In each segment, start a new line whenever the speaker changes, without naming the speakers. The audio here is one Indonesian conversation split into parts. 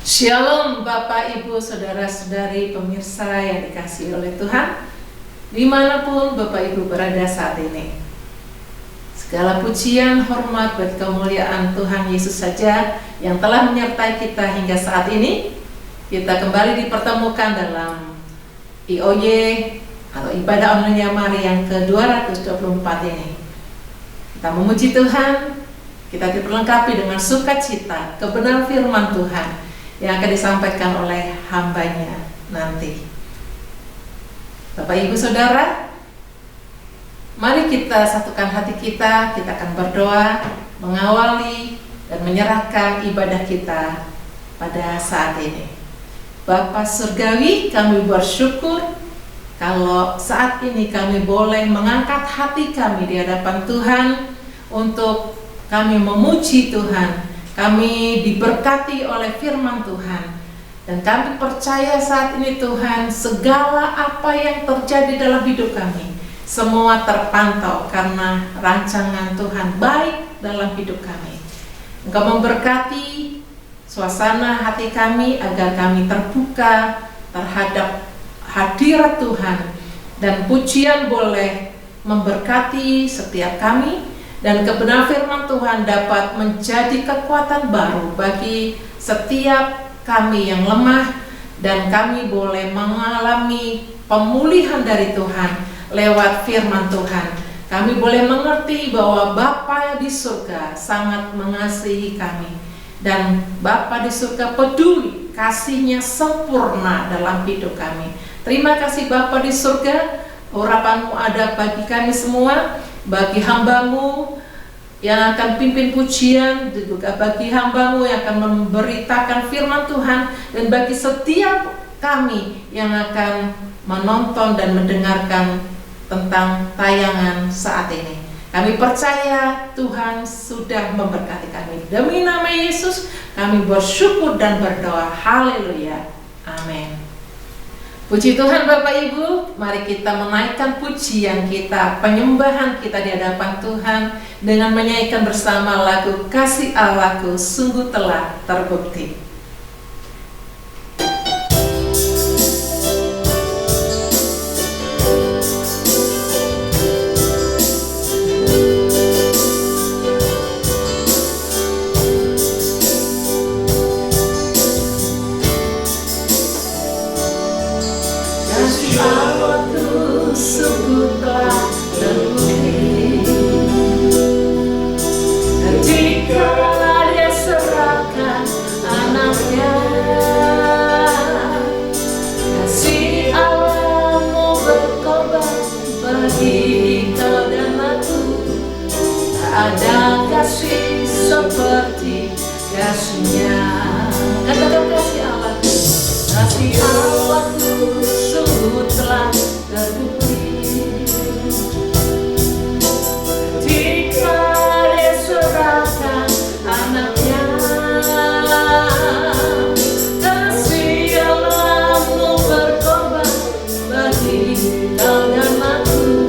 Shalom Bapak, Ibu, Saudara-saudari, pemirsa yang dikasihi oleh Tuhan, dimanapun Bapak Ibu berada saat ini. Segala pujian, hormat bagi kemuliaan Tuhan Yesus saja yang telah menyertai kita hingga saat ini. Kita kembali dipertemukan dalam IOY atau ibadah online Mari yang ke-224 ini. Kita memuji Tuhan, kita diperlengkapi dengan sukacita kebenaran firman Tuhan yang akan disampaikan oleh hambanya nanti. Bapak, Ibu, Saudara, mari kita satukan hati kita akan berdoa, mengawali dan menyerahkan ibadah kita pada saat ini. Bapa Surgawi, kami bersyukur kalau saat ini kami boleh mengangkat hati kami di hadapan Tuhan untuk kami memuji Tuhan. Kami diberkati oleh firman Tuhan, dan kami percaya saat ini Tuhan, segala apa yang terjadi dalam hidup kami semua terpantau karena rancangan Tuhan baik dalam hidup kami. Engkau memberkati suasana hati kami agar kami terbuka terhadap hadirat Tuhan, dan pujian boleh memberkati setiap kami, dan kebenaran firman Tuhan dapat menjadi kekuatan baru bagi setiap kami yang lemah, dan kami boleh mengalami pemulihan dari Tuhan lewat firman Tuhan. Kami boleh mengerti bahwa Bapa di surga sangat mengasihi kami, dan Bapa di surga peduli, kasihnya sempurna dalam hidup kami. Terima kasih Bapa di surga, urapan-Mu ada bagi kami semua, bagi hamba-Mu yang akan pimpin pujian, juga bagi hamba-Mu yang akan memberitakan firman Tuhan, dan bagi setiap kami yang akan menonton dan mendengarkan tentang tayangan saat ini. Kami percaya Tuhan sudah memberkati kami. Demi nama Yesus kami bersyukur dan berdoa. Haleluya. Amin. Puji Tuhan Bapak Ibu, mari kita menaikkan pujian kita, penyembahan kita di hadapan Tuhan dengan menyanyikan bersama lagu Kasih Allahku Sungguh Telah Terbukti. Ada kasih seperti kasih-Nya. Katakan kasih Allahku, kasih Allahku sungguh telah terbukti. Ketika Dia serahkan anaknya, kasih Allahmu berkorban bagi kau dan aku.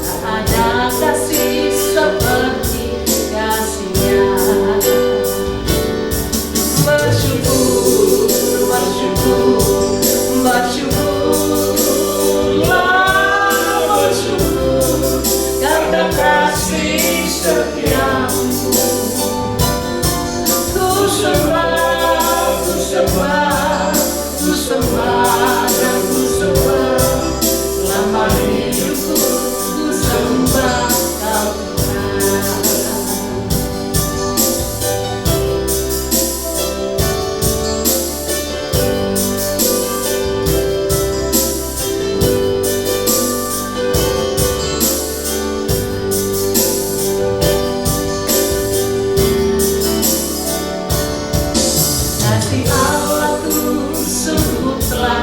Tak ada kasih seperti kasih-Nya. Bersyukur, bersyukur, bersyukurlah, bersyukur karena kasih setiamu. Ku sembah, ku sembah, ku sembah dan ku sembah. Selama hidupku ku sembah Kau Tuhan. Kasih Allahku sungguh telah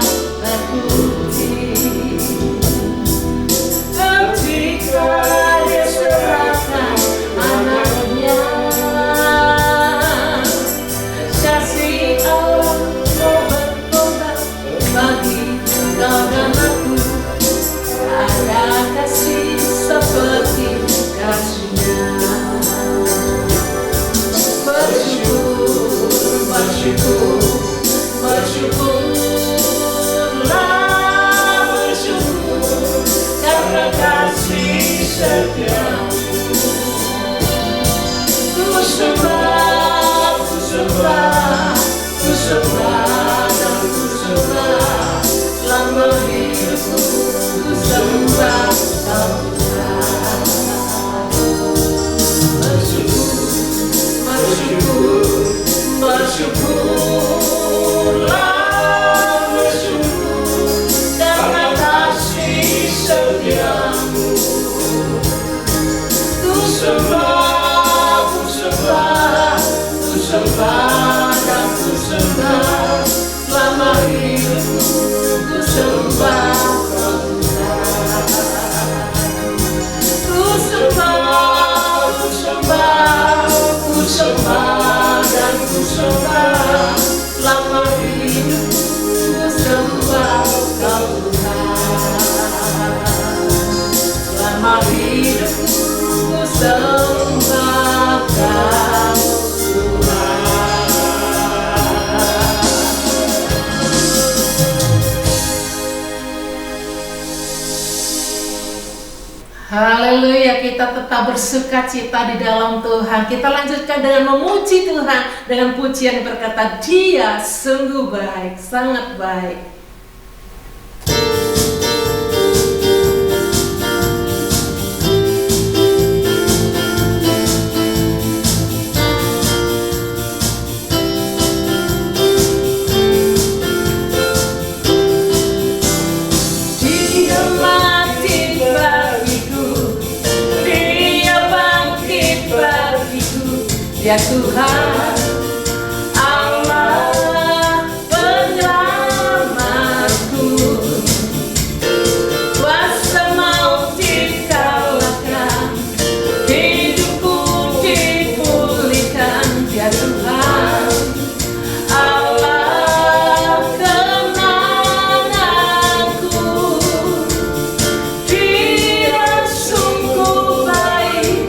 kita tetap bersuka cita di dalam Tuhan. Kita lanjutkan dengan memuji Tuhan dengan pujian yang berkata, Dia sungguh baik, sangat baik. Ya Tuhan, Allah penyelamatku, kuasa maut dikalahkan, hidupku dipulihkan. Ya Tuhan, Allah kemenanganku, Dia sungguh baik,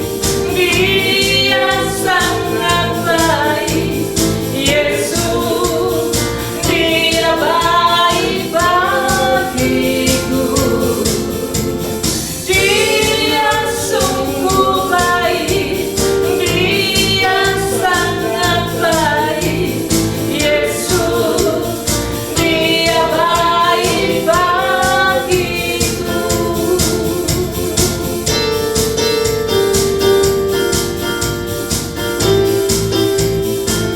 Dia sangat baik. Yesus, Dia baik bagiku. Dia sungguh baik, Dia sangat baik. Yesus, Dia baik bagiku.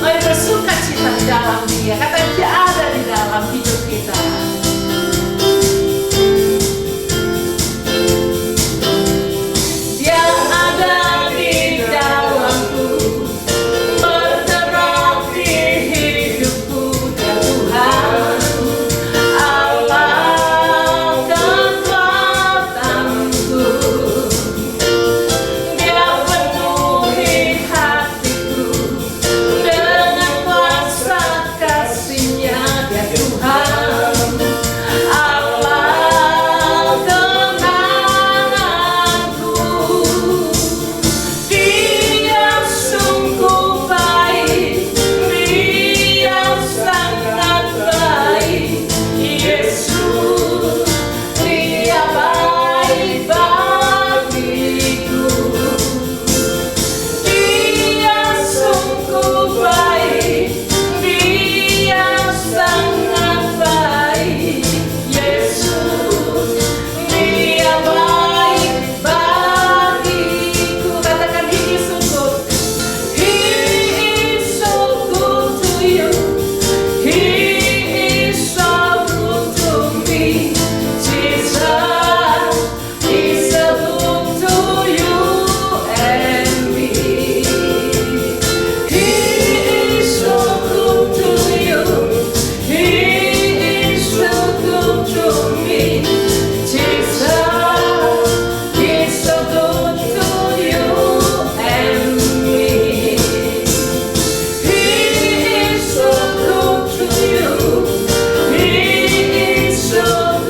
Mari bersuka cita di dalam Dia. Kata Dia ada di dalam hidup kita. Dia ada di dalamku, bergerak di hidupku. Ya Tuhan, Allah kekuatanku, Dia penuhi hatiku dengan kuasa kasih-Nya. Ya Tuhan, Allah kemenanganku, Dia sungguh baik, Dia sangat baik. Yesus, Dia baik bagiku. Dia sungguh baik, Dia sangat baik. Yesus, Dia baik bagiku. Katakan, He is so good. He is so good to you. He is so good to me. Jesus, He's so good to you and me. He is so good to you. He is so good to me. Jesus, He's so good to you and me. He is so good to you. He is so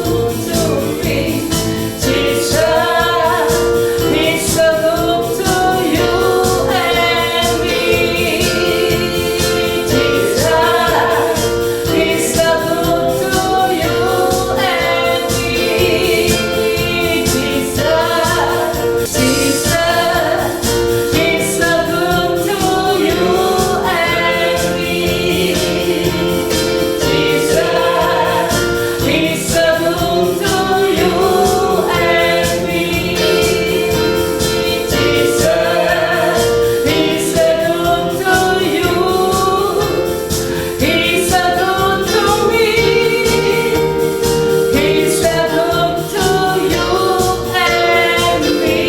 good to me. Jesus, He's so good to you and me. Jesus, He's so good to you and me. Jesus, He's so good to you and me. Jesus, He's so good to you and me. Jesus, He's so good to you. He's so good to me. He's so good to you and me.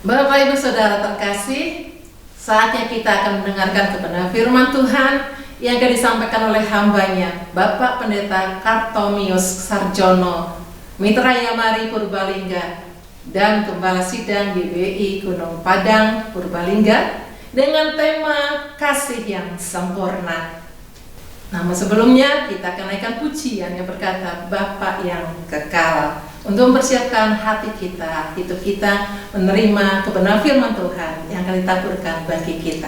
Bapak Ibu Saudara terkasih, saatnya kita akan mendengarkan kebenaran firman Tuhan yang akan disampaikan oleh hambanya, Bapak Pendeta Kartomius Sarjono, Mitra Yamari Purbalingga, dan Gembala Sidang GBI Gunung Padang Purbalingga dengan tema Kasih yang Sempurna. Namun sebelumnya kita akan naikkan pujian yang berkata Bapa yang kekal, untuk mempersiapkan hati kita, hidup kita menerima kebenaran firman Tuhan yang akan ditaburkan bagi kita.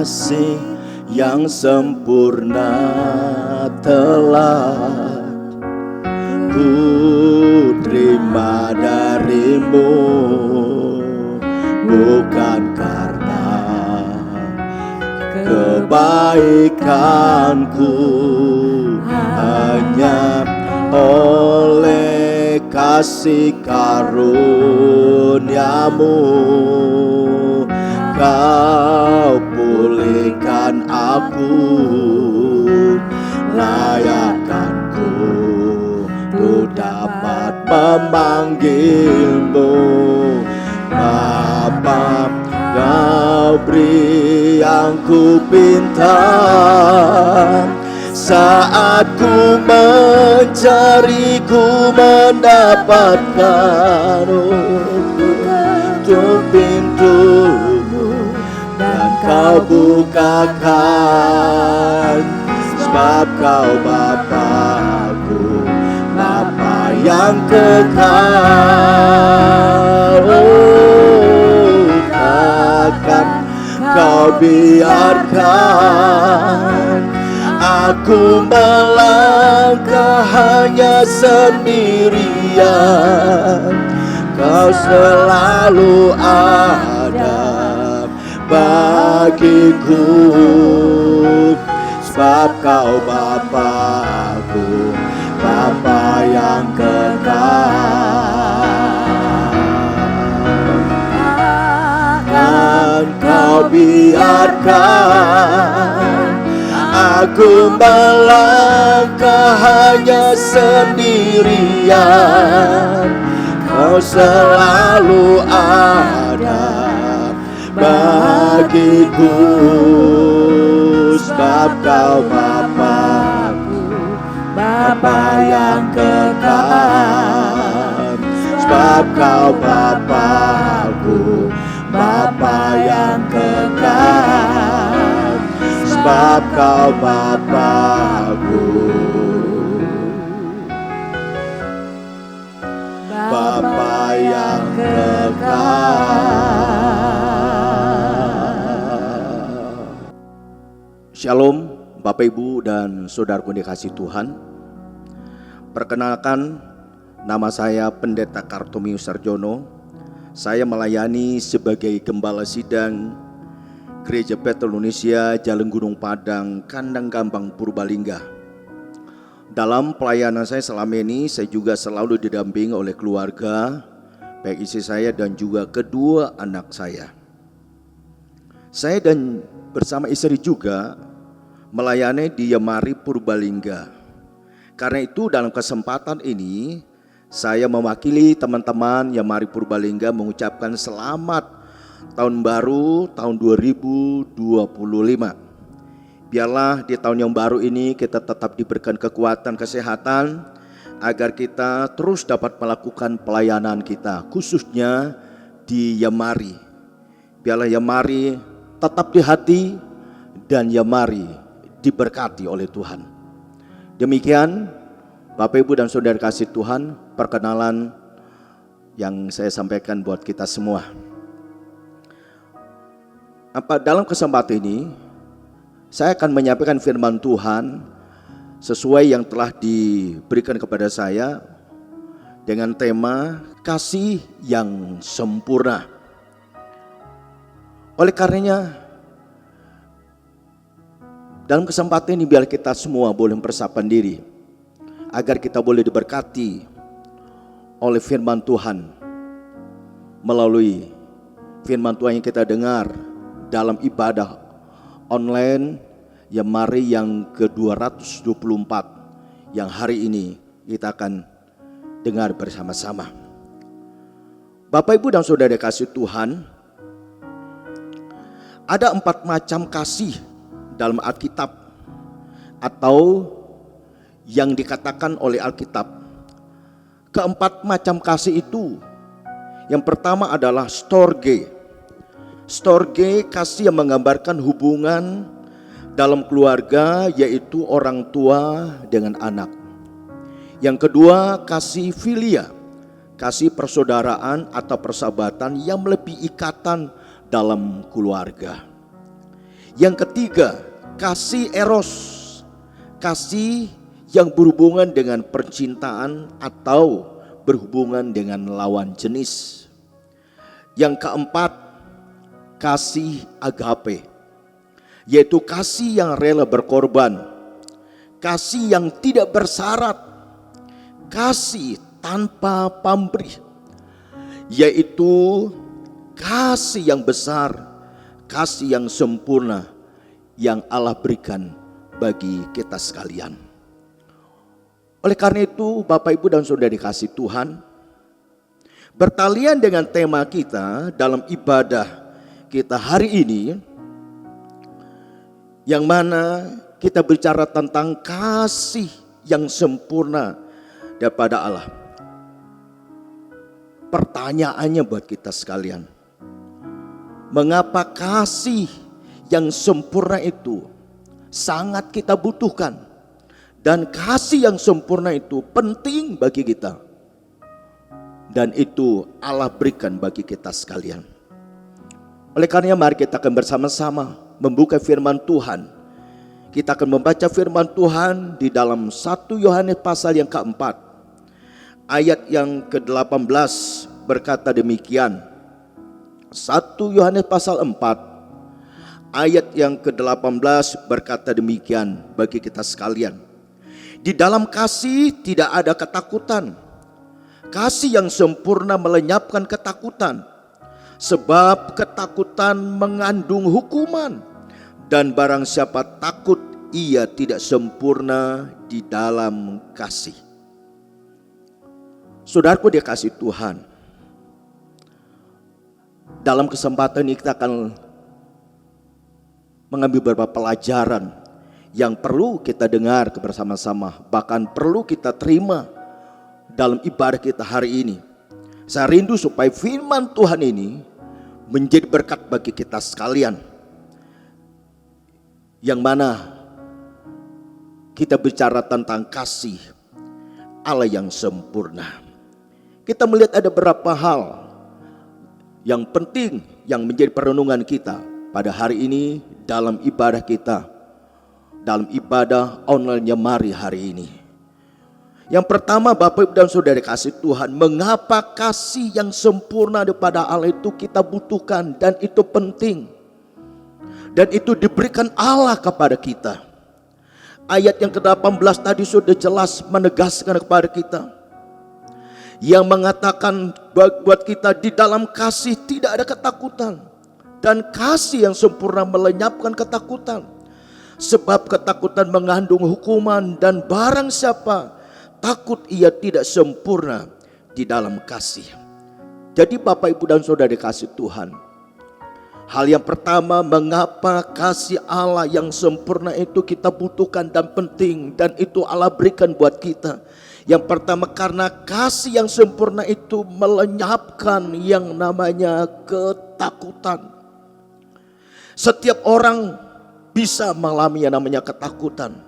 kasih yang sempurna telah ku terima darimu, bukan karena kebaikanku, hanya oleh kasih karuniamu kau pulihkan aku, layakkanku ku dapat memanggilmu Bapa. Kau beri yang ku pinta saat ku mencari, ku mendapatkan. Tutup pintumu dan kau bukakan, sebab kau Bapa-Ku, Bapa yang kekal. Takkan kau biarkan aku melangkah hanya sendirian. Kau selalu ada bagiku, sebab kau Bapa-Ku, Bapa yang kekal. Takkan kau biarkan aku melangkah hanya sendirian. Kau selalu ada bagiku, sebab kau Bapa-Ku, Bapa yang kekal. Sebab kau Bapa-Ku, Bapa yang kekal. Sebab kau Bapa-Ku, Bapa yang kekal. Shalom Bapak Ibu dan Saudaraku dikasihi Tuhan. Perkenalkan, nama saya Pendeta Kartomius Sarjono. Saya melayani sebagai Gembala Sidang Gereja Bethel Indonesia, Jalan Gunung Padang, Kandang Gambang, Purbalingga. Dalam pelayanan saya selama ini, saya juga selalu didampingi oleh keluarga, baik istri saya dan juga kedua anak saya. Saya dan bersama istri juga melayani di Yamari, Purbalingga. Karena itu dalam kesempatan ini, saya mewakili teman-teman Yamari Purbalingga mengucapkan selamat tahun baru tahun 2025. Biarlah di tahun yang baru ini kita tetap diberikan kekuatan, kesehatan, agar kita terus dapat melakukan pelayanan kita, khususnya di Yamari. Biarlah Yamari tetap di hati dan Yamari diberkati oleh Tuhan. Demikian Bapak Ibu dan Saudara kasih Tuhan, perkenalan yang saya sampaikan buat kita semua. Dalam kesempatan ini saya akan menyampaikan firman Tuhan sesuai yang telah diberikan kepada saya dengan tema kasih yang sempurna. Oleh karenanya, dalam kesempatan ini biar kita semua boleh mempersiapkan diri agar kita boleh diberkati oleh firman Tuhan melalui firman Tuhan yang kita dengar dalam ibadah online Yamari yang ke-224 yang hari ini kita akan dengar bersama-sama. Bapak Ibu dan Saudara kasih Tuhan, ada 4 macam kasih dalam Alkitab atau yang dikatakan oleh Alkitab. Keempat macam kasih itu, yang pertama adalah storge. Storge, kasih yang menggambarkan hubungan dalam keluarga, yaitu orang tua dengan anak. Yang kedua, kasih filia, kasih persaudaraan atau persahabatan yang melebihi ikatan dalam keluarga. Yang ketiga, kasih eros, kasih yang berhubungan dengan percintaan atau berhubungan dengan lawan jenis. Yang keempat, kasih agape, yaitu kasih yang rela berkorban, kasih yang tidak bersyarat, kasih tanpa pamrih, yaitu kasih yang besar, kasih yang sempurna yang Allah berikan bagi kita sekalian. Oleh karena itu, Bapak, Ibu, dan Saudara dikasih Tuhan, bertalian dengan tema kita dalam ibadah kita hari ini, yang mana kita bicara tentang kasih yang sempurna daripada Allah. Pertanyaannya buat kita sekalian, mengapa kasih yang sempurna itu sangat kita butuhkan, dan kasih yang sempurna itu penting bagi kita, dan itu Allah berikan bagi kita sekalian. Oleh karenanya mari kita akan bersama-sama membuka firman Tuhan. Kita akan membaca firman Tuhan di dalam 1 Yohanes pasal yang keempat, ayat yang ke-18 berkata demikian. 1 Yohanes pasal 4 ayat yang ke-18 berkata demikian bagi kita sekalian. Di dalam kasih tidak ada ketakutan. Kasih yang sempurna melenyapkan ketakutan, sebab ketakutan mengandung hukuman, dan barang siapa takut ia tidak sempurna di dalam kasih. Saudaraku dikasih Tuhan, dalam kesempatan ini kita akan mengambil beberapa pelajaran yang perlu kita dengar bersama-sama, bahkan perlu kita terima dalam ibadah kita hari ini. Saya rindu supaya firman Tuhan ini menjadi berkat bagi kita sekalian, yang mana kita bicara tentang kasih Allah yang sempurna. Kita melihat ada beberapa hal yang penting yang menjadi perenungan kita pada hari ini dalam ibadah kita, dalam ibadah online-nya mari hari ini. Yang pertama, Bapak, Ibu, dan Saudara kasih Tuhan, mengapa kasih yang sempurna daripada Allah itu kita butuhkan, dan itu penting, dan itu diberikan Allah kepada kita. Ayat yang ke-18 tadi sudah jelas menegaskan kepada kita, yang mengatakan buat kita di dalam kasih tidak ada ketakutan, dan kasih yang sempurna melenyapkan ketakutan, sebab ketakutan mengandung hukuman, dan barang siapa takut ia tidak sempurna di dalam kasih. Jadi Bapak, Ibu, dan Saudara dikasih Tuhan, hal yang pertama, mengapa kasih Allah yang sempurna itu kita butuhkan dan penting, dan itu Allah berikan buat kita. Yang pertama, karena kasih yang sempurna itu melenyapkan yang namanya ketakutan. Setiap orang bisa mengalami yang namanya ketakutan,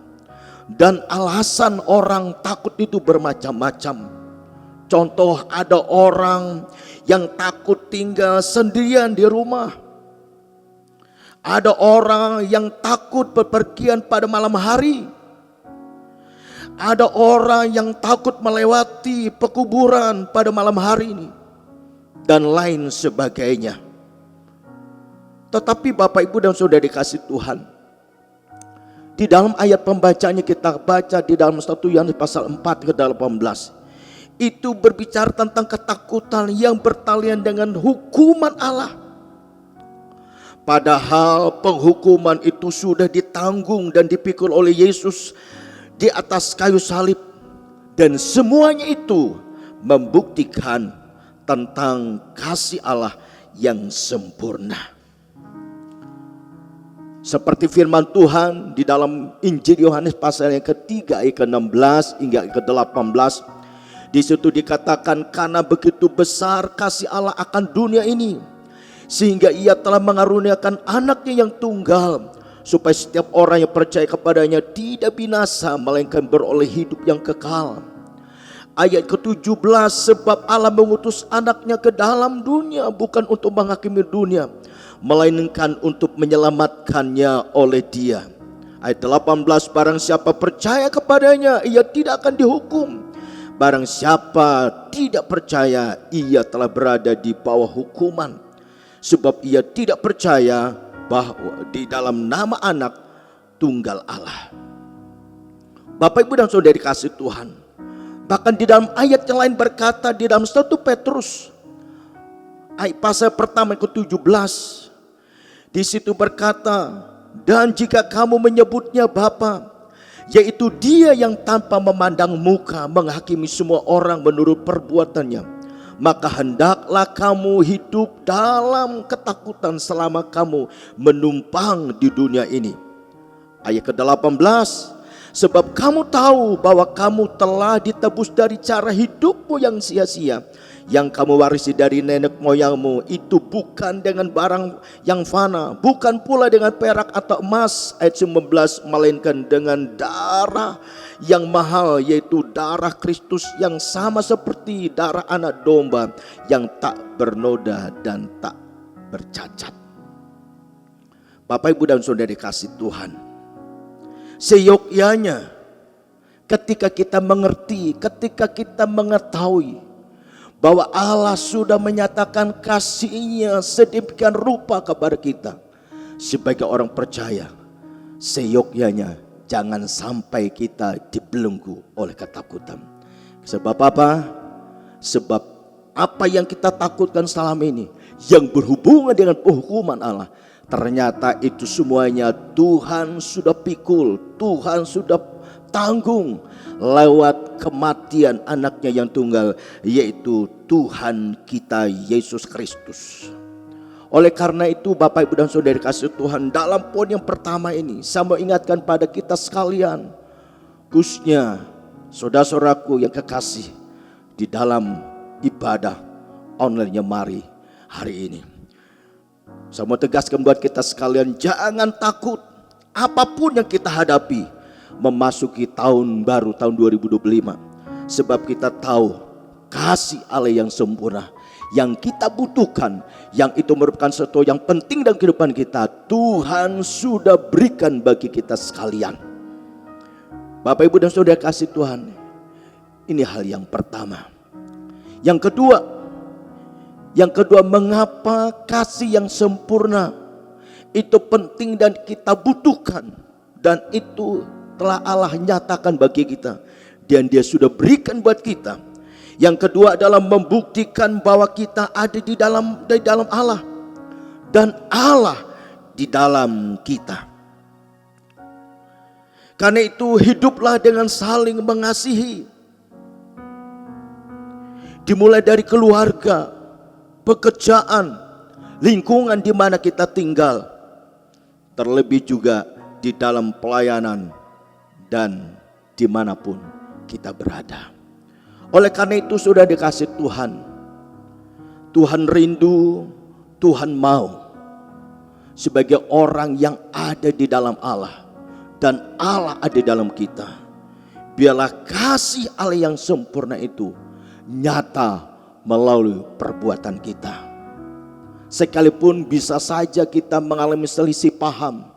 dan alasan orang takut itu bermacam-macam. Contoh, ada orang yang takut tinggal sendirian di rumah. Ada orang yang takut bepergian pada malam hari. Ada orang yang takut melewati pekuburan pada malam hari ini, dan lain sebagainya. Tetapi Bapak, Ibu, dan Saudara dikasih Tuhan, di dalam ayat pembacanya kita baca di dalam 1 Yohanes pasal 4 ke-18, itu berbicara tentang ketakutan yang bertalian dengan hukuman Allah. Padahal penghukuman itu sudah ditanggung dan dipikul oleh Yesus di atas kayu salib, dan semuanya itu membuktikan tentang kasih Allah yang sempurna. Seperti firman Tuhan di dalam Injil Yohanes pasal yang ketiga ayat ke-16 hingga ke-18. Di situ dikatakan, karena begitu besar kasih Allah akan dunia ini, sehingga ia telah mengaruniakan anaknya yang tunggal, supaya setiap orang yang percaya kepadanya tidak binasa, melainkan beroleh hidup yang kekal. Ayat ke-17, sebab Allah mengutus anaknya ke dalam dunia bukan untuk menghakimi dunia, melainkan untuk menyelamatkannya oleh Dia. Ayat 18, barang siapa percaya kepadanya, ia tidak akan dihukum. Barang siapa tidak percaya, ia telah berada di bawah hukuman, sebab ia tidak percaya bahwa di dalam nama Anak Tunggal Allah. Bapak, Ibu, dan Saudara dikasih Tuhan, bahkan di dalam ayat yang lain berkata, di dalam 1 Petrus ayat pasal pertama ke-17, di situ berkata, dan jika kamu menyebutnya Bapa, yaitu Dia yang tanpa memandang muka menghakimi semua orang menurut perbuatannya, maka hendaklah kamu hidup dalam ketakutan selama kamu menumpang di dunia ini. Ayat ke-18, sebab kamu tahu bahwa kamu telah ditebus dari cara hidupmu yang sia-sia, yang kamu warisi dari nenek moyangmu, itu bukan dengan barang yang fana, bukan pula dengan perak atau emas. Ayat 19, melainkan dengan darah yang mahal, yaitu darah Kristus, yang sama seperti darah anak domba yang tak bernoda dan tak bercacat. Bapak, Ibu, dan Saudara dikasih Tuhan, seyogyanya ketika kita mengerti, ketika kita mengetahui bahwa Allah sudah menyatakan kasih-Nya sedemikian rupa kepada kita, sebagai orang percaya, seyogyanya jangan sampai kita dibelenggu oleh ketakutan. Sebab apa? Sebab apa yang kita takutkan selama ini yang berhubungan dengan penghukuman Allah, ternyata itu semuanya Tuhan sudah pikul, Tuhan sudah tanggung lewat kematian Anaknya yang tunggal, yaitu Tuhan kita Yesus Kristus. Oleh karena itu, Bapak, Ibu, dan Saudara kasih Tuhan, dalam poin yang pertama ini saya mau ingatkan pada kita sekalian, khususnya saudara-saudaraku yang kekasih di dalam ibadah online Nyemari hari ini. Saya mau tegaskan buat kita sekalian, jangan takut apapun yang kita hadapi memasuki tahun baru, tahun 2025. Sebab kita tahu kasih Allah yang sempurna yang kita butuhkan, yang itu merupakan sesuatu yang penting dalam kehidupan kita, Tuhan sudah berikan bagi kita sekalian. Bapak, Ibu, dan Saudara kasih Tuhan, ini hal yang pertama. Yang kedua, mengapa kasih yang sempurna itu penting dan kita butuhkan, dan itu telah Allah nyatakan bagi kita dan Dia sudah berikan buat kita. Yang kedua adalah membuktikan bahwa kita ada di dalam Allah dan Allah di dalam kita. Karena itu hiduplah dengan saling mengasihi, dimulai dari keluarga, pekerjaan, lingkungan di mana kita tinggal, terlebih juga di dalam pelayanan dan dimanapun kita berada. Oleh karena itu, sudah dikasih Tuhan, Tuhan rindu, Tuhan mau sebagai orang yang ada di dalam Allah dan Allah ada di dalam kita. Biarlah kasih Allah yang sempurna itu nyata melalui perbuatan kita. Sekalipun bisa saja kita mengalami selisih paham,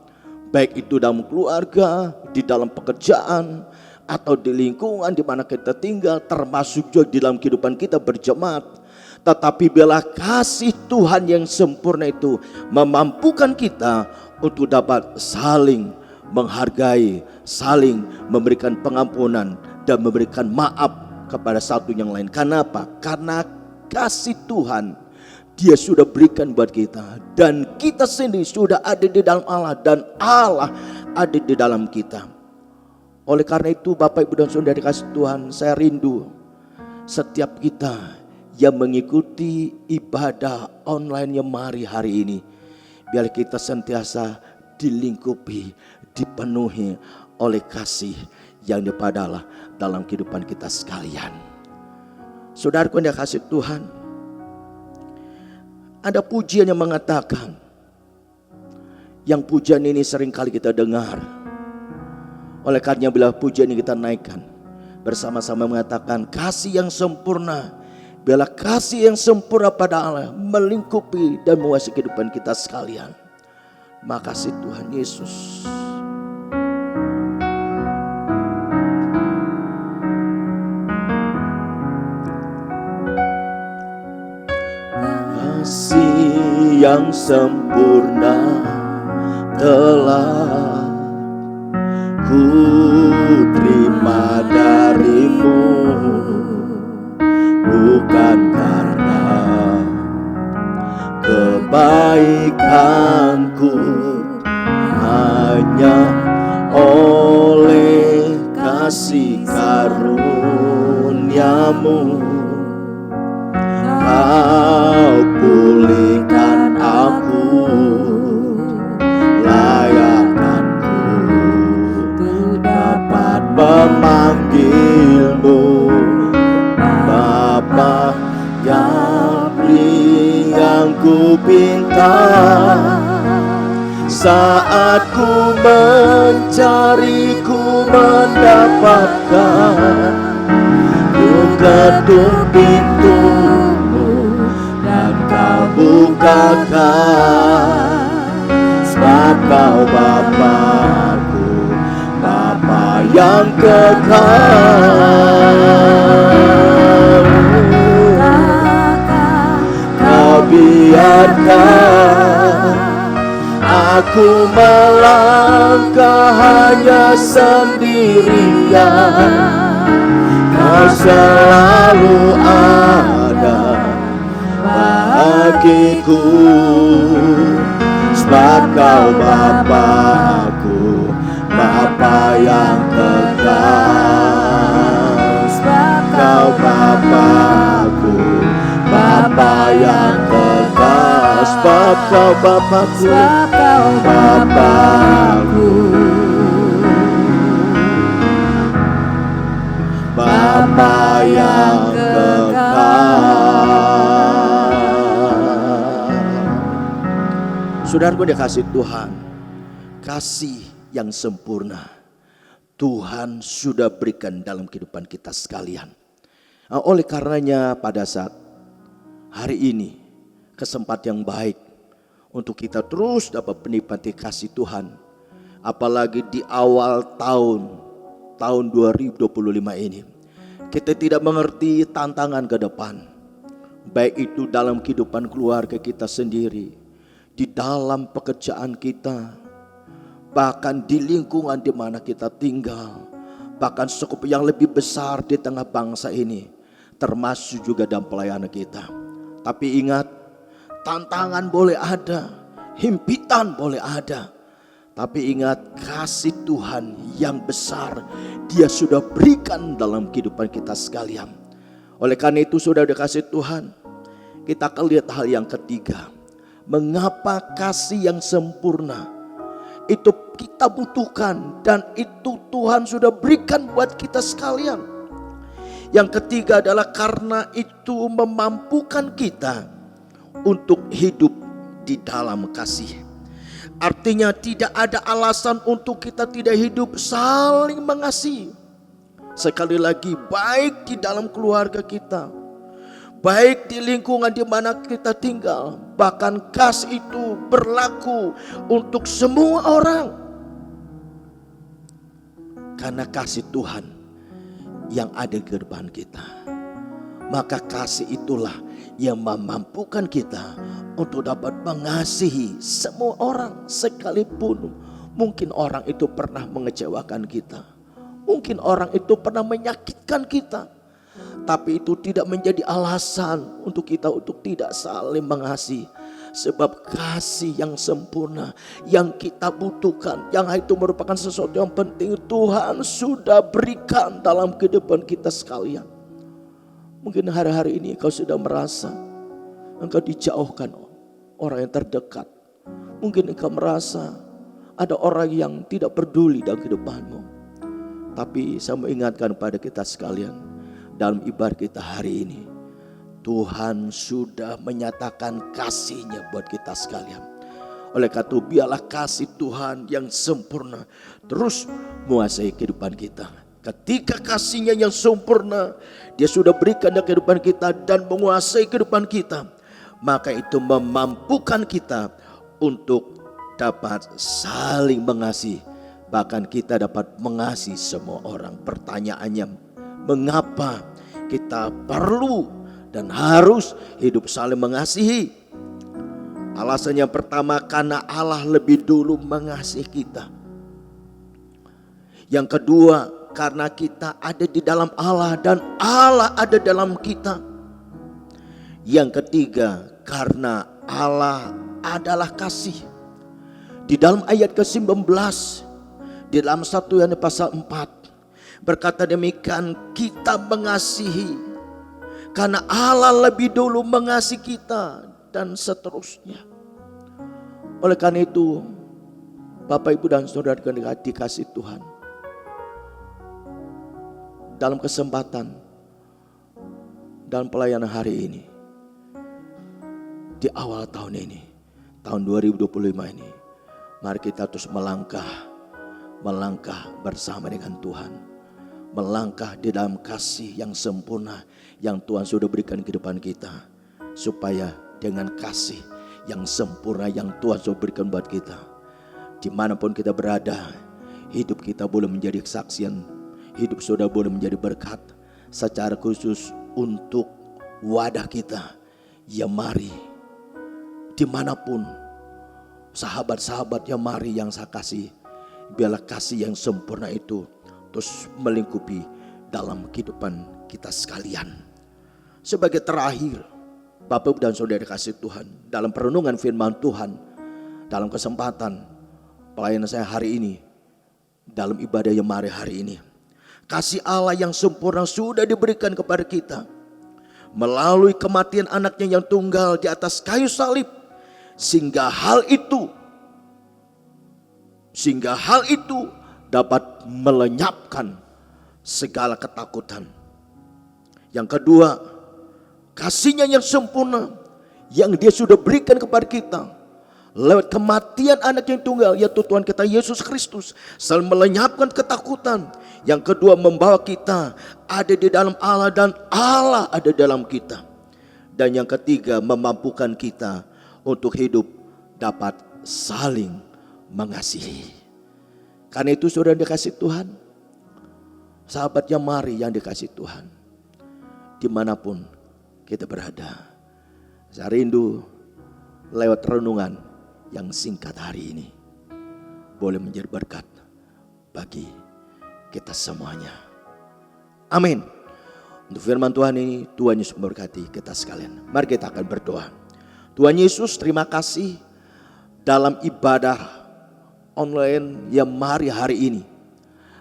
baik itu dalam keluarga, di dalam pekerjaan, atau di lingkungan di mana kita tinggal, termasuk juga di dalam kehidupan kita berjemaat. Tetapi biarlah kasih Tuhan yang sempurna itu memampukan kita untuk dapat saling menghargai, saling memberikan pengampunan dan memberikan maaf kepada satu yang lain. Karena apa? Karena kasih Tuhan Dia sudah berikan buat kita, dan kita sendiri sudah ada di dalam Allah dan Allah ada di dalam kita. Oleh karena itu, Bapak, Ibu, dan Saudara dikasih Tuhan, saya rindu setiap kita yang mengikuti ibadah online Nyemari hari ini, biar kita sentiasa dilingkupi, dipenuhi oleh kasih yang daripada Allah dalam kehidupan kita sekalian. Saudaraku yang dikasih Tuhan, ada pujian yang mengatakan, yang pujian ini sering kali kita dengar. Oleh karena bila pujian ini kita naikkan, bersama-sama mengatakan, kasih yang sempurna Biarlah kasih yang sempurna pada Allah melingkupi dan menguasai kehidupan kita sekalian. Makasih Tuhan Yesus. Kasih yang sempurna telah ku terima darimu, bukan karena kebaikanku, hanya oleh kasih karuniamu Kau pulihkan aku, layakkanku dapat memanggilmu Bapa yang beri yang ku pinta. Saat ku mencari, ku mendapatkan, ku ketuk pintumu dan kau bukakan. Sebab kau Bapakku, Bapa yang kekal. Kau biarkan aku melangkah hanya sendirian. Kau selalu ada bagiku, sebab kau Bapakku, Bapa yang kekal. Sebab kau Bapakku, Bapa yang kekal. Sebab kau Bapakku, Bapakku, Bapa yang kekal. Saudaraku dikasih Tuhan, kasih yang sempurna Tuhan sudah berikan dalam kehidupan kita sekalian. Oleh karenanya pada saat hari ini kesempatan yang baik untuk kita terus dapat menikmati kasih Tuhan. Apalagi di awal tahun 2025 ini. Kita tidak mengerti tantangan ke depan. Baik itu dalam kehidupan keluarga kita sendiri, di dalam pekerjaan kita, bahkan di lingkungan di mana kita tinggal, bahkan skup yang lebih besar di tengah bangsa ini, termasuk juga dalam pelayanan kita. Tapi ingat, tantangan boleh ada, himpitan boleh ada, tapi ingat kasih Tuhan yang besar Dia sudah berikan dalam kehidupan kita sekalian. Oleh karena itu sudah dikasih Tuhan, kita akan lihat hal yang ketiga. Mengapa kasih yang sempurna itu kita butuhkan dan itu Tuhan sudah berikan buat kita sekalian. Yang ketiga adalah karena itu memampukan kita untuk hidup di dalam kasih. Artinya tidak ada alasan untuk kita tidak hidup saling mengasihi. Sekali lagi, baik di dalam keluarga kita, baik di lingkungan di mana kita tinggal, bahkan kasih itu berlaku untuk semua orang. Karena kasih Tuhan yang ada di depan kita, maka kasih itulah yang memampukan kita untuk dapat mengasihi semua orang, sekalipun mungkin orang itu pernah mengecewakan kita, mungkin orang itu pernah menyakitkan kita, tapi itu tidak menjadi alasan untuk kita untuk tidak saling mengasihi. Sebab kasih yang sempurna yang kita butuhkan, yang itu merupakan sesuatu yang penting, Tuhan sudah berikan dalam kehidupan kita sekalian. Mungkin hari-hari ini kau sudah merasa engkau dijauhkan orang yang terdekat. Mungkin engkau merasa ada orang yang tidak peduli dalam kehidupanmu. Tapi saya mau ingatkan pada kita sekalian, dalam ibadah kita hari ini, Tuhan sudah menyatakan kasih-Nya buat kita sekalian. Oleh karena itu biarlah kasih Tuhan yang sempurna terus menguasai kehidupan kita. Ketika kasih-Nya yang sempurna Dia sudah berikan dalam kehidupan kita dan menguasai kehidupan kita, maka itu memampukan kita untuk dapat saling mengasihi. Bahkan kita dapat mengasihi semua orang. Pertanyaannya, mengapa kita perlu dan harus hidup saling mengasihi? Alasan yang pertama, karena Allah lebih dulu mengasihi kita. Yang kedua, karena kita ada di dalam Allah dan Allah ada dalam kita. Yang ketiga, karena Allah adalah kasih. Di dalam ayat ke-19, di dalam 1 Yohanes pasal 4, berkata demikian, kita mengasihi karena Allah lebih dulu mengasihi kita, dan seterusnya. Oleh karena itu, Bapak, Ibu, dan Saudara dikasih Tuhan, dalam kesempatan dalam pelayanan hari ini, di awal tahun ini, tahun 2025 ini, mari kita terus melangkah bersama dengan Tuhan, melangkah di dalam kasih yang sempurna yang Tuhan sudah berikan ke kehidupan kita, supaya dengan kasih yang sempurna yang Tuhan sudah berikan buat kita, dimanapun kita berada, hidup kita boleh menjadi kesaksian. Hidup saudara boleh menjadi berkat, secara khusus untuk wadah kita. Ya mari, dimanapun sahabat-sahabat, ya mari yang saya kasih, biarlah kasih yang sempurna itu terus melingkupi dalam kehidupan kita sekalian. Sebagai terakhir, Bapak, Ibu, dan Saudara kasih Tuhan, dalam perenungan firman Tuhan, dalam kesempatan pelayanan saya hari ini, dalam ibadah yang mari hari ini, kasih Allah yang sempurna sudah diberikan kepada kita melalui kematian anaknya yang tunggal di atas kayu salib, sehingga hal itu dapat melenyapkan segala ketakutan. Yang kedua, kasih-Nya yang sempurna yang Dia sudah berikan kepada kita lewat kematian anak yang tunggal, yaitu Tuhan kita Yesus Kristus, selalu melenyapkan ketakutan. Yang kedua, membawa kita ada di dalam Allah dan Allah ada dalam kita. Dan yang ketiga, memampukan kita untuk hidup dapat saling mengasihi. Karena itu saudara dikasih Tuhan, sahabat yang mari yang dikasih Tuhan, dimanapun kita berada, saya rindu lewat renungan yang singkat hari ini boleh menjadi berkat bagi kita semuanya. Amin. Untuk firman Tuhan ini, Tuhan Yesus memberkati kita sekalian. Mari kita akan berdoa. Tuhan Yesus, terima kasih dalam ibadah online yang mari hari ini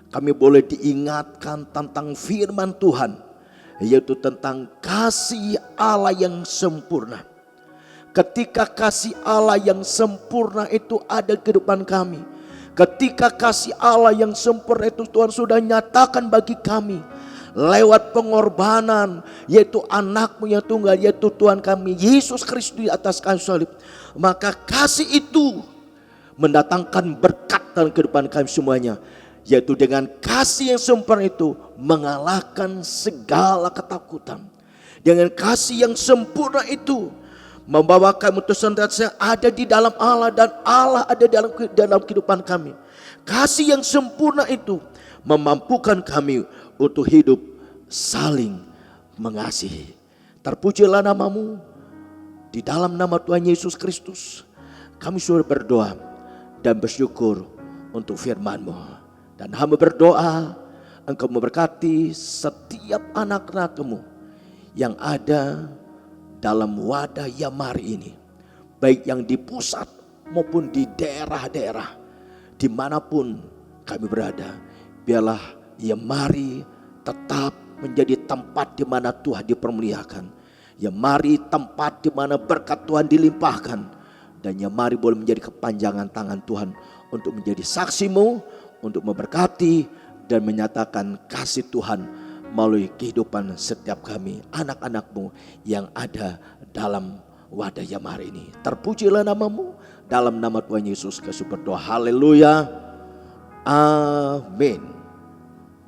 kami boleh diingatkan tentang firman Tuhan, yaitu tentang kasih Allah yang sempurna. Ketika kasih Allah yang sempurna itu ada di kehidupan kami, ketika kasih Allah yang sempurna itu Tuhan sudah nyatakan bagi kami lewat pengorbanan, yaitu anak-Mu yang tunggal, yaitu Tuhan kami Yesus Kristus di atas kayu salib, maka kasih itu mendatangkan berkat dalam kehidupan kami semuanya, yaitu dengan kasih yang sempurna itu mengalahkan segala ketakutan. Dengan kasih yang sempurna itu membawa kami untuk senantiasa ada di dalam Allah dan Allah ada dalam kehidupan kami. Kasih yang sempurna itu memampukan kami untuk hidup saling mengasihi. Terpujilah nama-Mu. Di dalam nama Tuhan Yesus Kristus kami sudah berdoa dan bersyukur untuk firman-Mu. Dan hamba berdoa Engkau memberkati setiap anak-anak-Mu yang ada dalam wadah Yamari ini, baik yang di pusat maupun di daerah-daerah, dimanapun kami berada, biarlah Yamari tetap menjadi tempat di mana Tuhan dipermuliakan. Yamari tempat di mana berkat Tuhan dilimpahkan, dan Yamari boleh menjadi kepanjangan tangan Tuhan untuk menjadi saksi-Mu, untuk memberkati dan menyatakan kasih Tuhan melalui kehidupan setiap kami, anak-anak-Mu yang ada dalam wadah Yamari ini. Terpujilah nama-Mu, dalam nama Tuhan Yesus kami berdoa. Haleluya. Amin.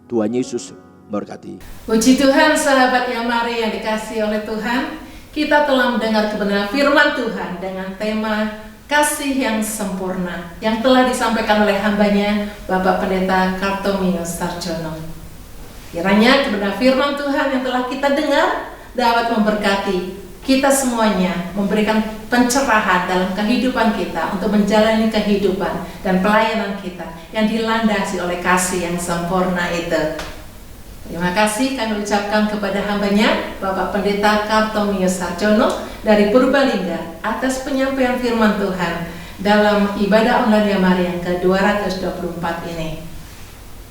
Tuhan Yesus berkati.
Puji Tuhan, sahabat Yamari yang dikasihi oleh Tuhan. Kita telah mendengar kebenaran firman Tuhan dengan tema kasih yang sempurna yang telah disampaikan oleh hambanya Bapak Pendeta Kartomius Sarjono. Kiranya kebenaran firman Tuhan yang telah kita dengar dapat memberkati kita semuanya, memberikan pencerahan dalam kehidupan kita untuk menjalani kehidupan dan pelayanan kita yang dilandasi oleh kasih yang sempurna itu. Terima kasih kami ucapkan kepada hambanya Bapak Pendeta Kartomius Sarjono dari Purbalingga atas penyampaian firman Tuhan dalam ibadah online Yamari yang ke-224 ini.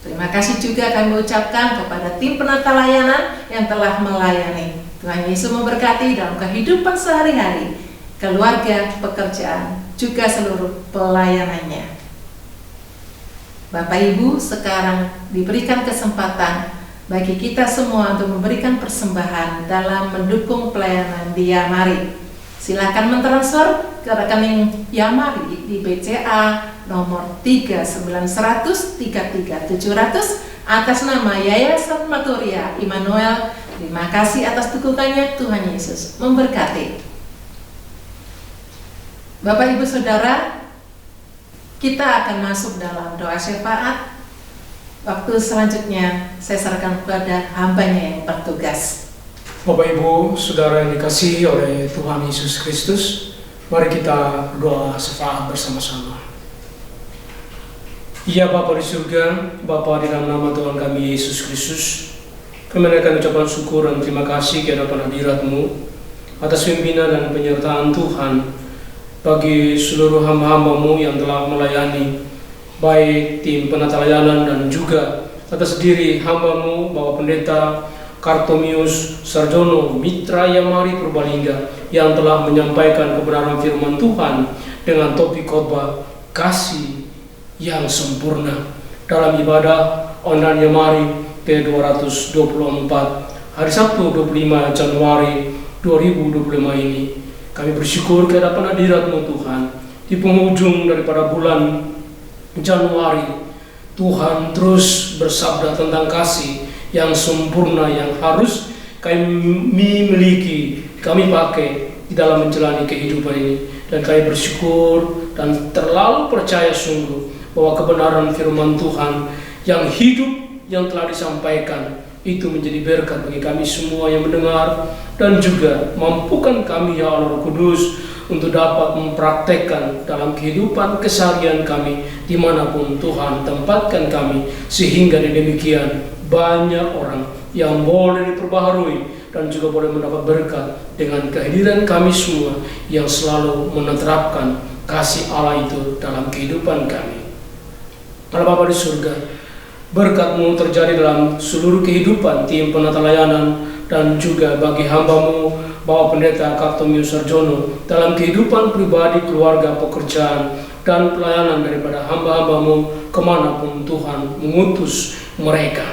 Terima kasih juga kami ucapkan kepada tim penata layanan yang telah melayani. Tuhan Yesus memberkati dalam kehidupan sehari-hari, keluarga, pekerjaan, juga seluruh pelayanannya. Bapak Ibu, sekarang diberikan kesempatan bagi kita semua untuk memberikan persembahan dalam mendukung pelayanan di Yamari. Silakan mentransfer ke rekening Yamari di BCA nomor 390033.700 atas nama Yayasan Maturia Immanuel. Terima kasih atas dukungannya. Tuhan Yesus memberkati. Bapak Ibu Saudara, kita akan masuk dalam doa syafaat. Waktu selanjutnya saya serahkan kepada hambanya yang bertugas.
Bapak Ibu Saudara yang dikasihi oleh Tuhan Yesus Kristus, mari kita berdoa syafaat bersama-sama. Ya Bapa di surga, Bapa di dalam nama Tuhan kami Yesus Kristus, kami menaikkan ucapan syukur dan terima kasih kehadiran hadirat-Mu atas pimpinan dan penyertaan Tuhan bagi seluruh hamba-hamba-Mu yang telah melayani, baik tim penata layanan dan juga atas diri hamba-Mu Bapak Pendeta Kartomius Sarjono Mitra Yamari Purbalingga yang telah menyampaikan kebenaran firman Tuhan dengan topik khotbah kasih yang sempurna dalam ibadah online Yamari ke-224 hari Sabtu 25 Januari 2025 ini. Kami bersyukur kehadiran hadirat-Mu Tuhan di penghujung daripada bulan Januari. Tuhan terus bersabda tentang kasih yang sempurna yang harus kami miliki, kami pakai di dalam menjalani kehidupan ini. Dan kami bersyukur dan terlalu percaya sungguh bahwa kebenaran firman Tuhan yang hidup yang telah disampaikan itu menjadi berkat bagi kami semua yang mendengar, dan juga mampukan kami ya Allah Roh Kudus untuk dapat mempraktekkan dalam kehidupan keseharian kami dimanapun Tuhan tempatkan kami, sehingga demikian banyak orang yang boleh diperbaharui dan juga boleh mendapat berkat dengan kehadiran kami semua yang selalu menerapkan kasih Allah itu dalam kehidupan kami. Allah Bapa di surga, berkat-Mu terjadi dalam seluruh kehidupan tim penata layanan dan juga bagi hamba-Mu Bapak Pendeta Kartomius Sarjono dalam kehidupan pribadi, keluarga, pekerjaan, dan pelayanan daripada hamba-hamba-Mu kemanapun Tuhan mengutus mereka.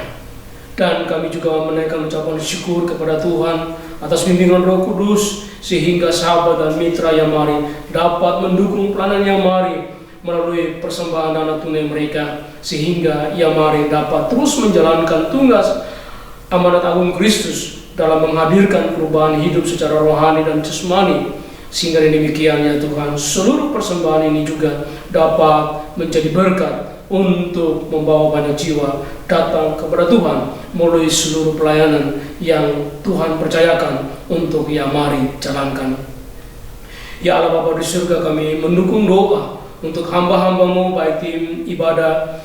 Dan kami juga menaikkan ucapan syukur kepada Tuhan atas bimbingan Roh Kudus, sehingga sahabat dan mitra Yamari dapat mendukung pelayanan Yamari melalui persembahan dana tunai mereka, sehingga Yamari dapat terus menjalankan tugas amanat agung Kristus dalam menghadirkan perubahan hidup secara rohani dan jasmani, sehingga demikian ya Tuhan, seluruh persembahan ini juga dapat menjadi berkat untuk membawa banyak jiwa datang kepada Tuhan melalui seluruh pelayanan yang Tuhan percayakan untuk Yamari jalankan. Ya Allah Bapa di surga, kami mendukung doa untuk hamba-hamba-Mu baik tim ibadah,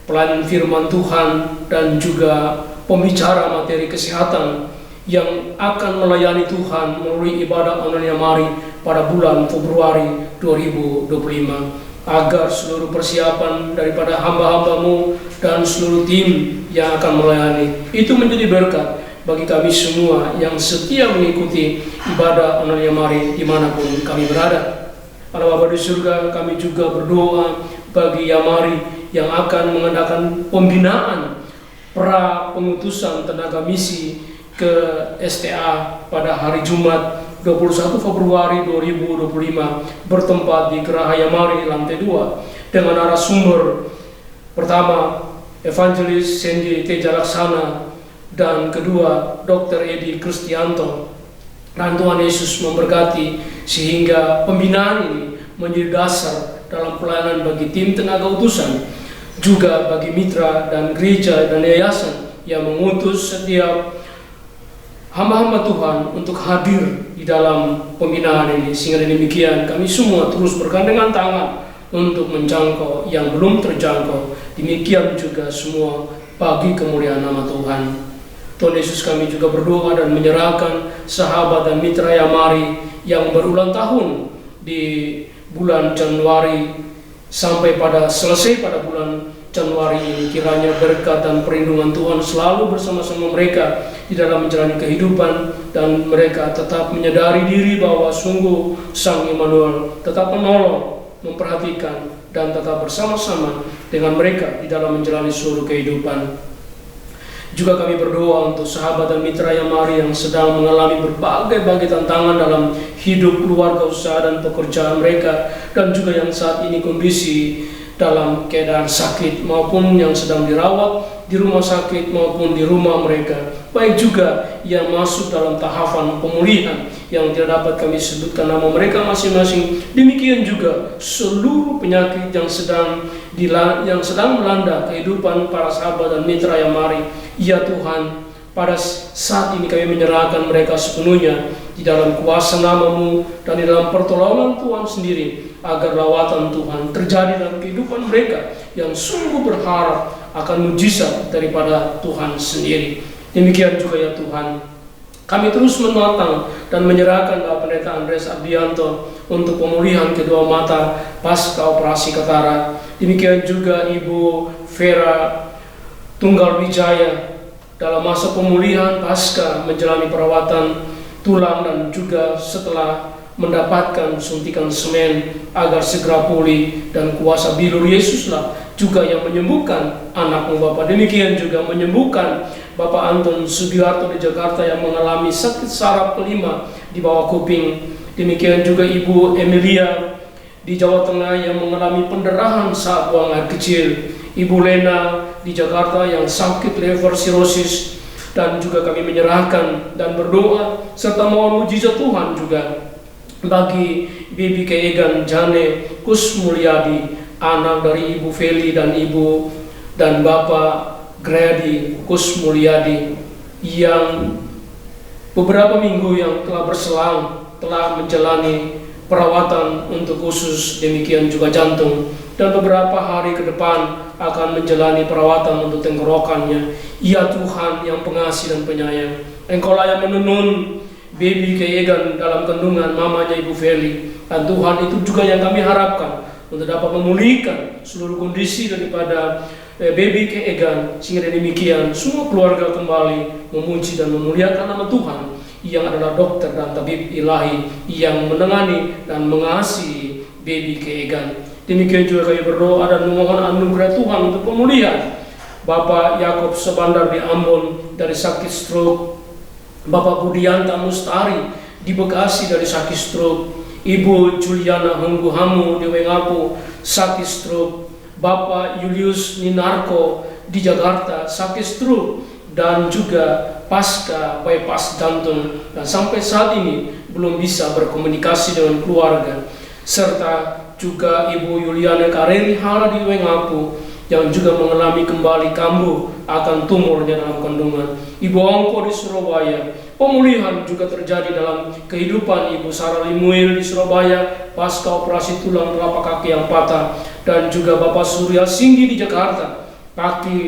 pelayanan firman Tuhan, dan juga pembicara materi kesehatan yang akan melayani Tuhan melalui ibadah online Yamari pada bulan Februari 2025, agar seluruh persiapan daripada hamba-hamba-Mu dan seluruh tim yang akan melayani itu menjadi berkat bagi kami semua yang setia mengikuti ibadah online Yamari dimanapun kami berada. Allah Bapa di surga, kami juga berdoa bagi Yamari yang akan mengadakan pembinaan pra pengutusan tenaga misi ke STA pada hari Jumat 21 Februari 2025 bertempat di Geraha Yamari lantai 2 dengan narasumber pertama Evangelis Sandy Teja Laksana, dan kedua Dr. Edi Kristianto. Dan Tuhan Yesus memberkati sehingga pembinaan ini menjadi dasar dalam pelayanan bagi tim tenaga utusan, juga bagi mitra dan gereja dan yayasan yang mengutus setiap hamba-hamba Tuhan untuk hadir di dalam pembinaan ini. Sehingga demikian kami semua terus bergandengan tangan untuk menjangkau yang belum terjangkau. Demikian juga semua bagi kemuliaan nama Tuhan. Tuhan Yesus, kami juga berdoa dan menyerahkan sahabat dan mitra Yamari yang berulang tahun di bulan Januari sampai pada selesai pada bulan Januari ini. Kiranya berkat dan perlindungan Tuhan selalu bersama-sama mereka di dalam menjalani kehidupan, dan mereka tetap menyadari diri bahwa sungguh Sang Immanuel tetap menolong, memperhatikan, dan tetap bersama-sama dengan mereka di dalam menjalani seluruh kehidupan. Juga kami berdoa untuk sahabat dan mitra Yamari yang sedang mengalami berbagai tantangan dalam hidup, keluarga, usaha, dan pekerjaan mereka, dan juga yang saat ini kondisi dalam keadaan sakit maupun yang sedang dirawat di rumah sakit maupun di rumah mereka, baik juga yang masuk dalam tahapan pemulihan yang tidak dapat kami sebutkan nama mereka masing-masing. Demikian juga seluruh penyakit yang sedang melanda kehidupan para sahabat dan mitra Yamari. Ya Tuhan, pada saat ini kami menyerahkan mereka sepenuhnya di dalam kuasa nama-Mu dan di dalam pertolongan Tuhan sendiri, agar lawatan Tuhan terjadi dalam kehidupan mereka yang sungguh berharap akan mujizat daripada Tuhan sendiri. Demikian juga ya Tuhan, kami terus menatang dan menyerahkan Bapak Pendeta Andreas Ardianto untuk pemulihan kedua mata pasca operasi katarak. Demikian juga Ibu Vera Tunggal Wijaya dalam masa pemulihan pasca menjalani perawatan tulang dan juga setelah mendapatkan suntikan semen agar segera pulih, dan kuasa bilur Yesuslah juga yang menyembuhkan anakmu Bapak. Demikian juga menyembuhkan Bapak Anton Sugiharto di Jakarta yang mengalami sakit saraf kelima di bawah kuping. Demikian juga Ibu Emilia di Jawa Tengah yang mengalami pendarahan saat buang air kecil. Ibu Lena di Jakarta yang sakit liver cirrhosis, dan juga kami menyerahkan dan berdoa serta mohon mujizat Tuhan juga bagi Bibi Keegan Jane Kus Mulyadi, anak dari Ibu Feli dan Bapak Grady Kus Mulyadi, yang beberapa minggu yang telah berselang telah menjalani perawatan untuk usus, demikian juga jantung, dan beberapa hari ke depan akan menjalani perawatan untuk tenggorokannya. Ya Tuhan yang pengasih dan penyayang, Engkau lah yang menenun Baby Keegan dalam kandungan mamanya Ibu Feli, dan Tuhan itu juga yang kami harapkan untuk dapat memulihkan seluruh kondisi daripada Baby Keegan, sehingga demikian semua keluarga kembali memuji dan memuliakan nama Tuhan yang adalah dokter dan tabib ilahi yang menangani dan mengasihi Baby Keegan. Demikian juga kami berdoa dan memohon anugerah Tuhan untuk pemulihan Bapak Yakob Sebandar di Ambon dari sakit stroke, Bapak Budianta Mustari di Bekasi dari sakit stroke, Ibu Juliana Hungguhamu di Wengapu sakit stroke, Bapak Julius Ninarko di Jakarta sakit stroke, dan juga pasca bypass jantung dan sampai saat ini belum bisa berkomunikasi dengan keluarga, serta juga Ibu Yuliana Kareli Hala di Wengapu yang juga mengalami kembali kambuh akan tumornya dalam kandungan. Ibu Ongko di Surabaya, pemulihan juga terjadi dalam kehidupan Ibu Sarah Limuel di Surabaya pasca operasi tulang telapak kaki yang patah, dan juga Bapak Surya Singgi di Jakarta, kaki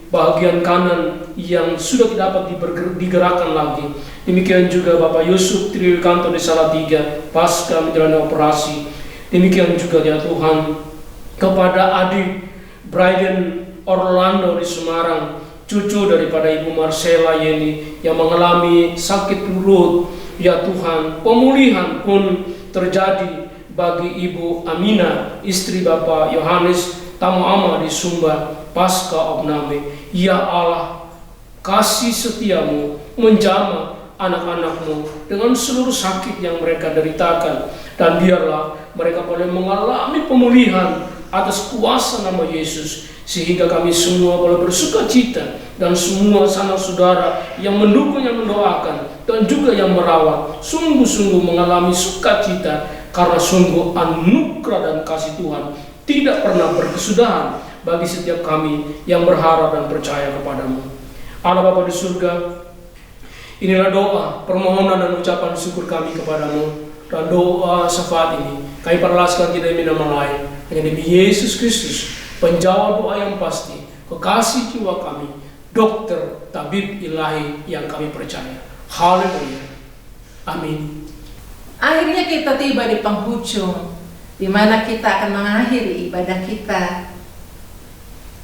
bagian kanan yang sudah tidak dapat digerakkan lagi. Demikian juga Bapak Yusuf Triwikanto di Salatiga pasca menjalani operasi. Demikian juga ya Tuhan kepada adik Bryden Orlando di Semarang, cucu daripada Ibu Marcella Yeni yang mengalami sakit perut. Ya Tuhan, pemulihan pun terjadi bagi Ibu Amina, istri Bapak Yohanes Tamuama di Sumbar pasca opname. Ya Allah, kasih setiamu menjamah anak-anakmu dengan seluruh sakit yang mereka deritakan, dan biarlah mereka boleh mengalami pemulihan atas kuasa nama Yesus, sehingga kami semua boleh bersuka cita, dan semua sanak saudara yang mendukung, yang mendoakan, dan juga yang merawat sungguh-sungguh mengalami sukacita, karena sungguh anugerah dan kasih Tuhan tidak pernah berkesudahan bagi setiap kami yang berharap dan percaya kepadamu. Allah Bapa di surga, inilah doa, permohonan dan ucapan syukur kami kepadamu. Dan doa syafaat ini kami perlaskan tidak demi nama lain, hanya demi Yesus Kristus, penjawab doa yang pasti, kekasih jiwa kami, dokter, tabib ilahi yang kami percaya. Haleluya. Amin.
Akhirnya kita tiba di penghujung, di mana kita akan mengakhiri ibadah kita.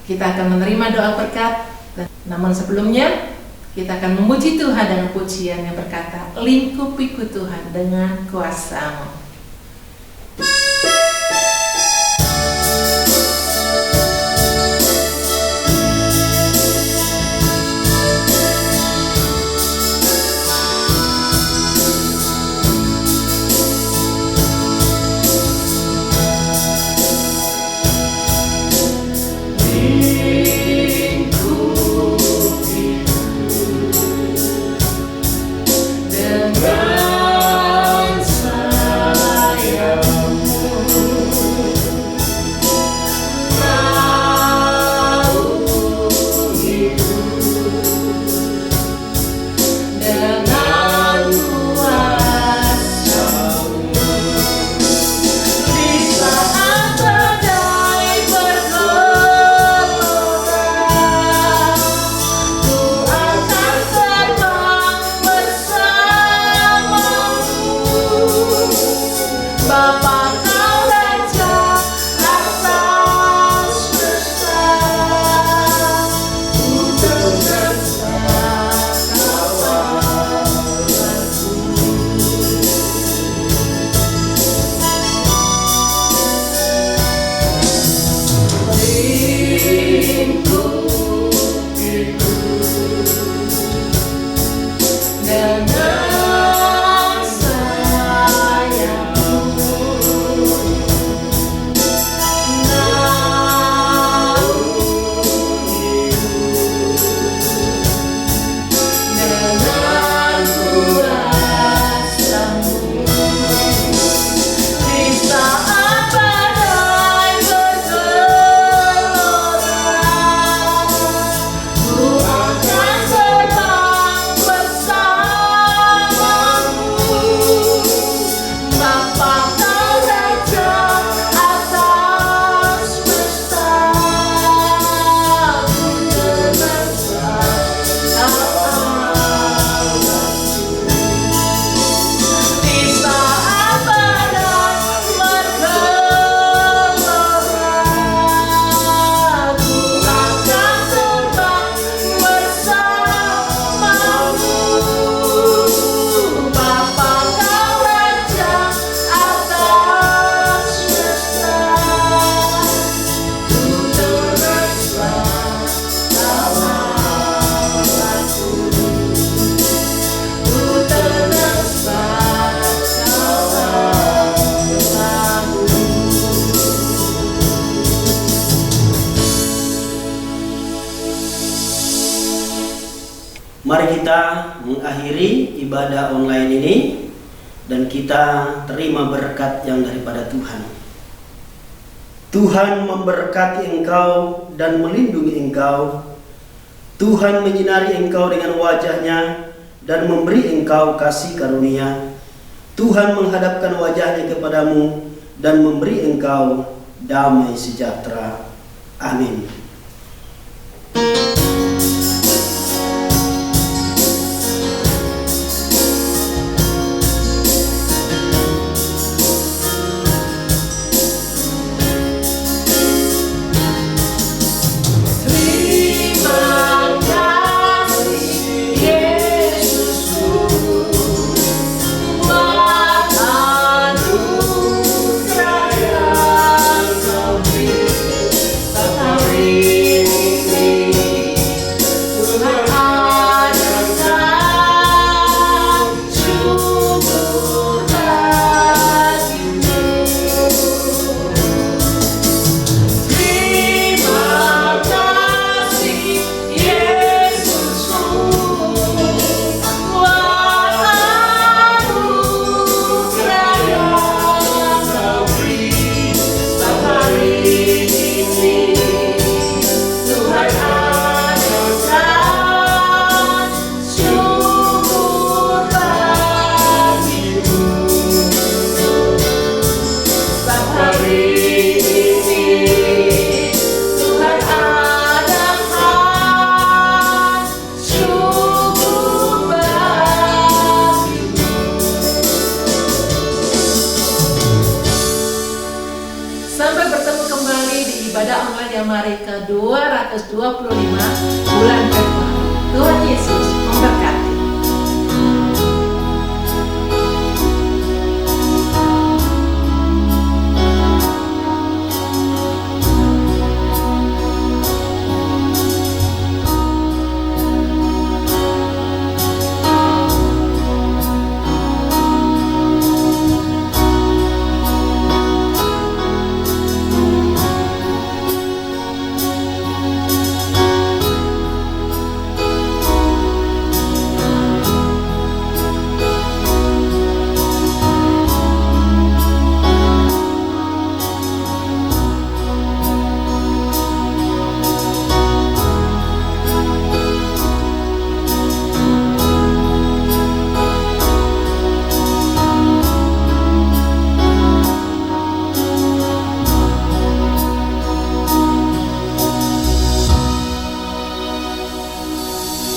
Kita akan menerima doa berkat. Namun sebelumnya, kita akan memuji Tuhan dengan pujian yang berkata, lingkupiku Tuhan dengan kuasa-Mu.
Mari kita mengakhiri ibadah online ini dan kita terima berkat yang daripada Tuhan. Tuhan memberkati engkau dan melindungi engkau. Tuhan menyinari engkau dengan wajah-Nya dan memberi engkau kasih karunia. Tuhan menghadapkan wajah-Nya kepadamu dan memberi engkau damai sejahtera. Amin.
Terima
ibadah online yang Mari ke 225 bulan Februari. Tuhan Yesus